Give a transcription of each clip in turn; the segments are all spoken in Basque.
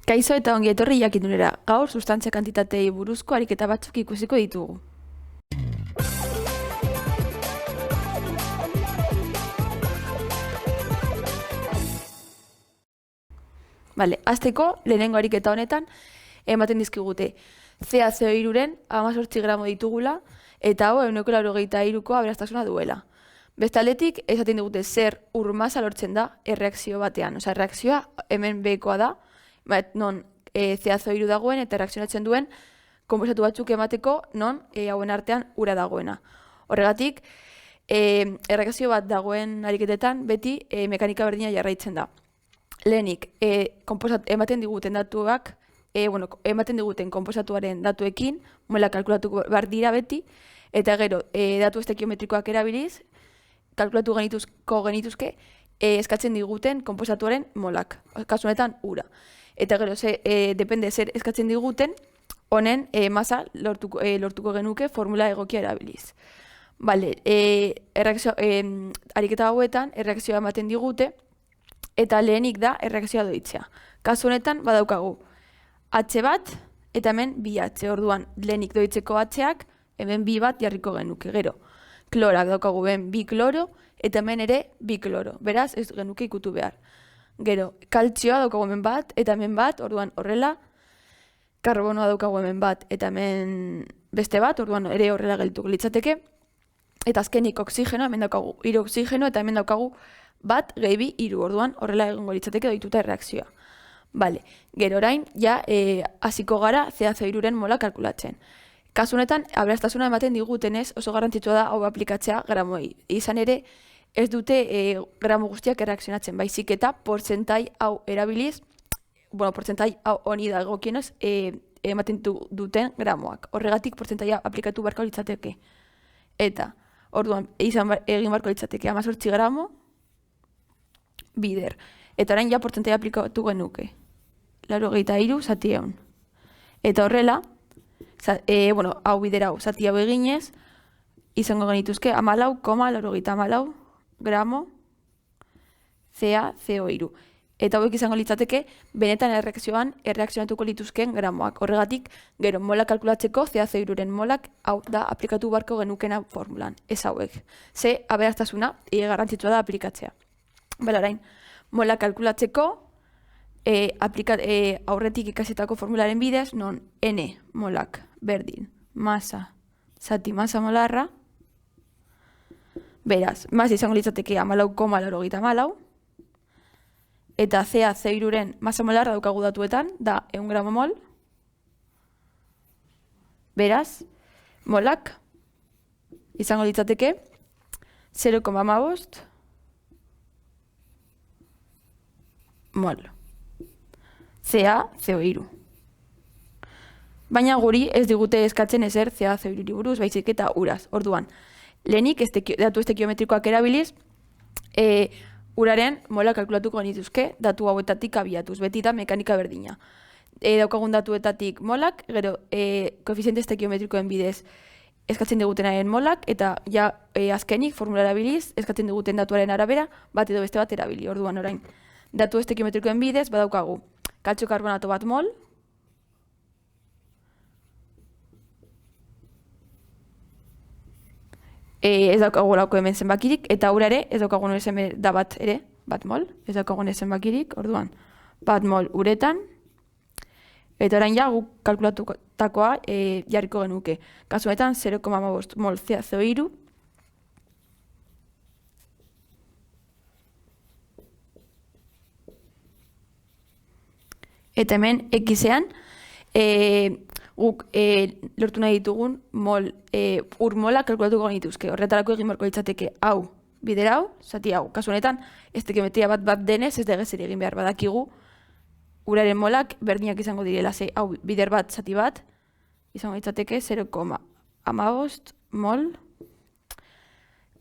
Kaixo eta ongi etorri jakitunera. Gaur sustantzia kantitatei buruzko ariketa batzuk ikusiko ditugu. Bale, hasteko lehenengo ariketa honetan ematen dizkigute CaCO3-ren 18 gramo ditugula eta hau 193ko aberastasuna duela. Bestaldetik esaten digute zer ur masa lortzen da erreakzio batean. Osea, erreakzioa hemen bekoa da, non CaCO3 dagoen eta erreakzionatzen duen konposatu batzuk emateko non hauen artean ura dagoena. Horregatik, erreakzio bat dagoen ariketetan beti mekanika berdina jarraitzen da. Lehenik, ematen diguten datuak, ematen diguten konposatuaren datuekin, mola kalkulatuko behar dira beti, eta gero, datu estekiometrikoak erabiliz, kalkulatu genituzke, eskatzen diguten konposatuaren molak, kasu honetan ura. Eta gero, depende zer eskatzen diguten, honen masa lortuko genuke formula egokia erabiliz. Bale, ariketa hauetan, erreakzioa ematen digute, eta lehenik da erreakzioa doitzea. Kasu honetan badaukagu H bat eta hemen bi H. Orduan lehenik doitzeko H-ak hemen bi bat jarriko genuke. Gero, klorak daukagu hemen bi kloro eta hemen ere bi kloro. Beraz, ez genuke ikutu behar. Gero, kaltzioa daukagu hemen bat eta hemen bat, orduan horrela. Karbonoa daukagu hemen bat eta hemen beste bat, orduan ere horrela gelituko litzateke. Eta azkenik oxigenoa, hemen daukagu hiru oxigeno eta hemen daukagu bat gehi hiru, orduan horrela egongo litzateke doituta erreakzioa. Bale, gero orain, ja, hasiko gara CaCO3-ren mola kalkulatzen. Kasu honetan, aberastasuna ematen digutenez oso garrantzitsua da hau aplikatzea gramoei. Izan ere, ez dute gramo guztiak erreakzionatzen, baizik eta portzentai hau erabiliz, portzentai hau honi da egokienez ematen duten gramoak. Horregatik portzentaia aplikatu beharko litzateke. Eta, orduan, egin beharko litzateke 18 gramo, bider. Eta orain ja portzentaia aplikatu genuke. 83 zati egun. Eta horrela, hau bider hau, zati hau eginez, izango genituzke 14,84 gramo CaCO3. Eta hauek izango litzateke, benetan erreakzionatuko lituzken gramoak. Horregatik, gero mola kalkulatzeko CaCO3-ren molak hau da aplikatu beharko genukena formulan. Ez hauek. Ze aberastasuna garrantzitsua da aplikatzea. Bala orain, mola kalkulatzeko aurretik ikasetako formularen bidez, non N molak berdin, masa, zati masa molarra, beraz, masa izango litzateke 14,84, eta CaCO3-ren masa molarra daukagu datuetan, da 1 gramo mol, beraz, molak izango litzateke 0,15 mol. CaCO3. Baina guri ez digute eskatzen ezer CaCO3 buruz, baizik eta uraz. Orduan, lehenik datu estekiometrikoak erabiliz, uraren mola kalkulatuko genituzke datu hauetatik abiatuz, beti da mekanika berdina. Daukagun datuetatik molak, gero koefiziente estekiometrikoen bidez eskatzen digutenaren molak, eta ja azkenik formula erabiliz, eskatzen diguten datuaren arabera, bat edo beste bat erabili. Orduan orain, datu estekiometrikoen bidez badaukagu kaltzio karbonato bat mol, ez daukagu lauko hemen zenbakirik, eta ura ere, ez daukagu hemen da bat ere, bat mol, ez daukagu zenbakirik, orduan, bat mol uretan, eta orain ja guk kalkulatutakoa jarriko genuke. Kasuetan 0,15 mol CaCO3, eta hemen X-ean guk lortu nahi ditugun ur mola kalkulatuko genituzke. Horretarako egin beharko litzateke hau, bider hau, zati hau. Kasu honetan, estekiometria bat denez, ez da egezer egin behar badakigu, uraren molak berdinak izango direla, ze hau bider bat, zati bat, izango litzateke 0,15 mol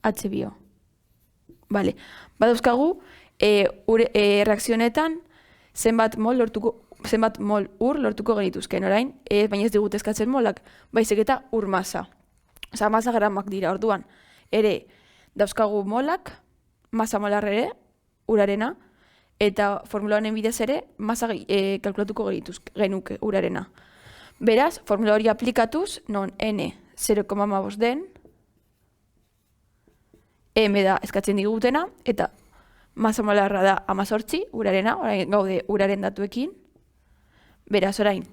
H-bio. Bale, badauzkagu, reakzionetan, zenbat mol ur lortuko genituzken orain, baina ez digut eskatzen molak, baizik eta ur masa. Osa, masa gramak dira, orduan, ere dauzkagu molak, masa molar ere, urarena, Eta formula honen bidez ere, masa kalkulatuko genuke urarena. Beraz, formula hori aplikatuz, non n 0,5 den, m da eskatzen digutena, eta masa molarra da 18, urarena, orain gaude uraren datuekin. Beraz, orain,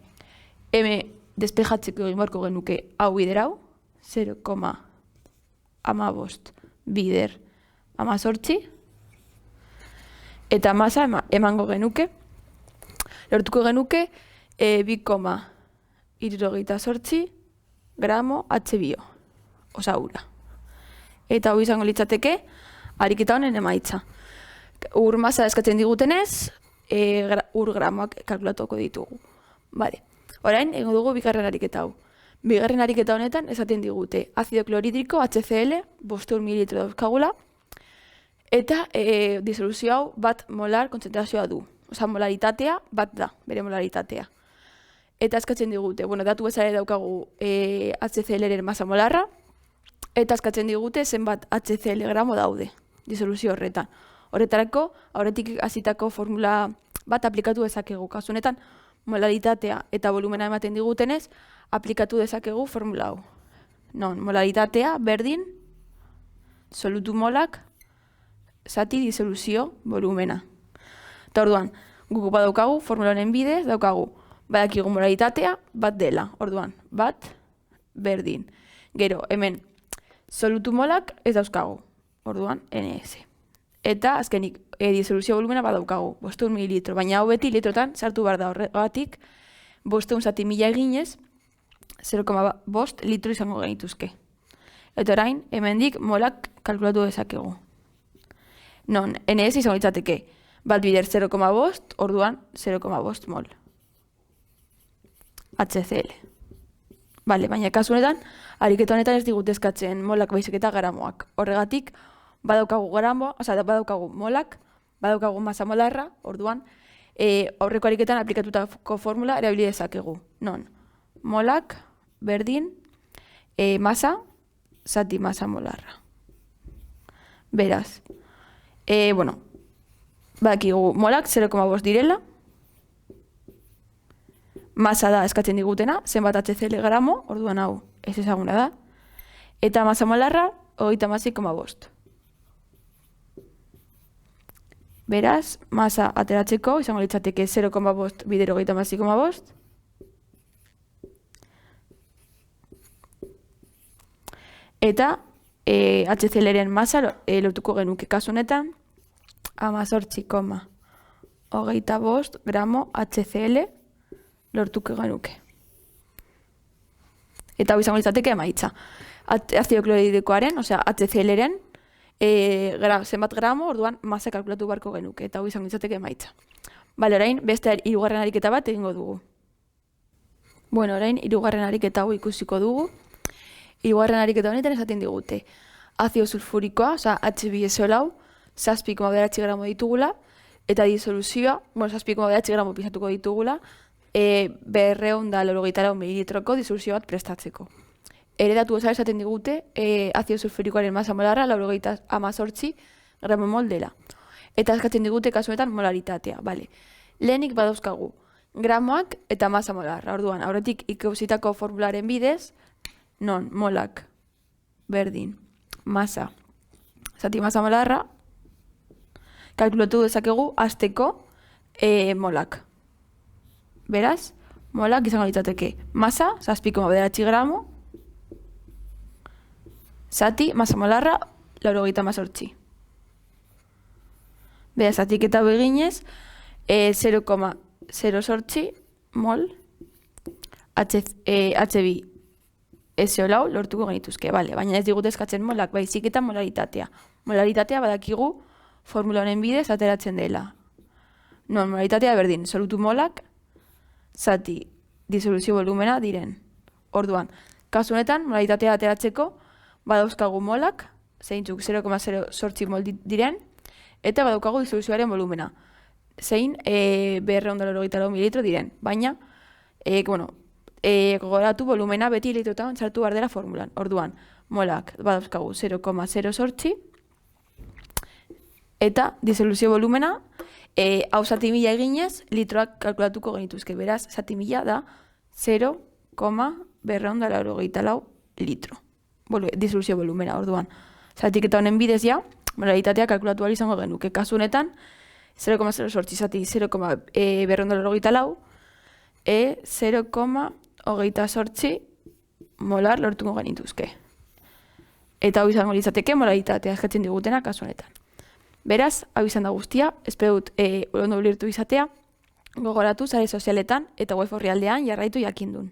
m despejatzeko egin beharko genuke hau bider hau, 0,15 bider 18, eta masa emango genuke, lortuko genuke 2,78 gramo H2O, osa ura. Eta hau izango litzateke, ariketa honen emaitza. Ur masa eskatzen digutenez, ur gramoak kalkulatuko ditugu. Bale. Orain, egingo dugu bigarren ariketa hau. Bigarren ariketa honetan esaten digute azido kloridriko HCl 500 ml dauzkagula, eta disoluzio hau bat molar kontzentrazioa du. Osa, molaritatea bat da, bere molaritatea. Eta eskatzen digute, datu bezala daukagu HCl-eren masa molarra, eta eskatzen digute zenbat HCl gramo daude disoluzio horretan. Horretarako, aurretik hasitako formula bat aplikatu dezakegu. Kasu honetan, molaritatea eta volumena ematen digutenez, aplikatu dezakegu formula hau. Non, molaritatea berdin, solutu molak, zati disoluzio volumena. Eta orduan, guk badaukagu, formula honen bidez, daukagu, badakigu molaritatea bat dela. Orduan, bat berdin. Gero, hemen, solutu molak ez dauzkagu. Orduan, NS. Eta, azkenik, disoluzio volumena badaukagu, 500 ml, baina hau beti litrotan sartu behar da horregatik, 500 zati mila eginez, 0,5 litro izango genituzke. Eta orain, hemendik molak kalkulatu dezakegu. Non, NS izango litzateke, bat bider 0,5, orduan 0,5 mol. HCl. Bale, baina kasu honetan, ariketa honetan ez digut eskatzen molak baizik eta gramoak. Horregatik, badaukagu gramo, badaukagu molak, badaukagu masa molarra, orduan, aurreko ariketan aplikatutako formula erabili dezakegu. Non, molak, berdin, masa, zati masa molarra. Beraz, badakigu molak 0,5 direla, masa da eskatzen digutena, zenbat HCl gramo, orduan hau ez ezaguna da, eta masa molarra 36,5. Beraz, masa ateratzeko, izango litzateke 0,5 bider 36,5. Eta HCl-eren masa lortuko genuke kasu honetan, 18,25 gramo HCl lortuko genuke. Eta hau izango litzateke emaitza. Azido kloridrikoaren, osea HCl-eren, zenbat gramo, orduan masa kalkulatu beharko genuke, eta hau izango litzateke emaitza. Bale, orain, beste hirugarren ariketa bat egingo dugu. Orain, hirugarren ariketa hau ikusiko dugu. Hirugarren ariketa honetan esaten digute. Azido sulfurikoa, osea HBSO lau, 7,9 gramo ditugula, eta disoluzioa, 7,9 gramo pisatuko ditugula, 284 mililitroko disoluzio bat prestatzeko. Ere datu bezala esaten digute, azido sulfurikoaren masa molarra 18 gramo mol dela. Eta eskatzen digute kasuetan molaritatea. Bale. Lehenik badauzkagu gramoak eta masa molarra. Orduan, aurretik ikusitako formularen bidez, non molak berdin masa zati masa molarra, kalkulatu dezakegu hasteko molak. Beraz, molak izango litzateke masa 7,9 gramo, zati masa molarra 98. Beraz, zatiketa beginez, 0,08 mol HB SO4 lortuko genituzke, bale, baina ez digute eskatzen molak, baizik eta molaritatea. Molaritatea badakigu formula honen bidez ateratzen dela. Non, molaritatea berdin, solutu molak, zati disoluzio volumena diren. Orduan, kasu honetan, molaritatea ateratzeko, badauzkagu molak, zeintzuk 0,08 mol diren, eta badaukagu disoluzioaren volumena. Zein, 284 mililitro diren. Baina, gogoratu volumena beti litrotan sartu behar dela formulan. Orduan, molak badauzkagu 0,08 eta disoluzio volumena hau zati mila eginez, litroak kalkulatuko genituzke. Beraz, zati mila da 0,284 litro. Disoluzio volumena, orduan. Zatiketa honen bidez ja, moralitatea kalkulatu ahal izango genuke. Kasu honetan, 0,08 zati 0,284 0,28 molar lortuko genituzke. Eta hau izango litzateke moralitatea eskatzen digutena kasu honetan. Beraz, hau izan da guztia, espero dut ondo ulertu izatea, gogoratu sare sozialetan eta web orrialdean jarraitu jakindun.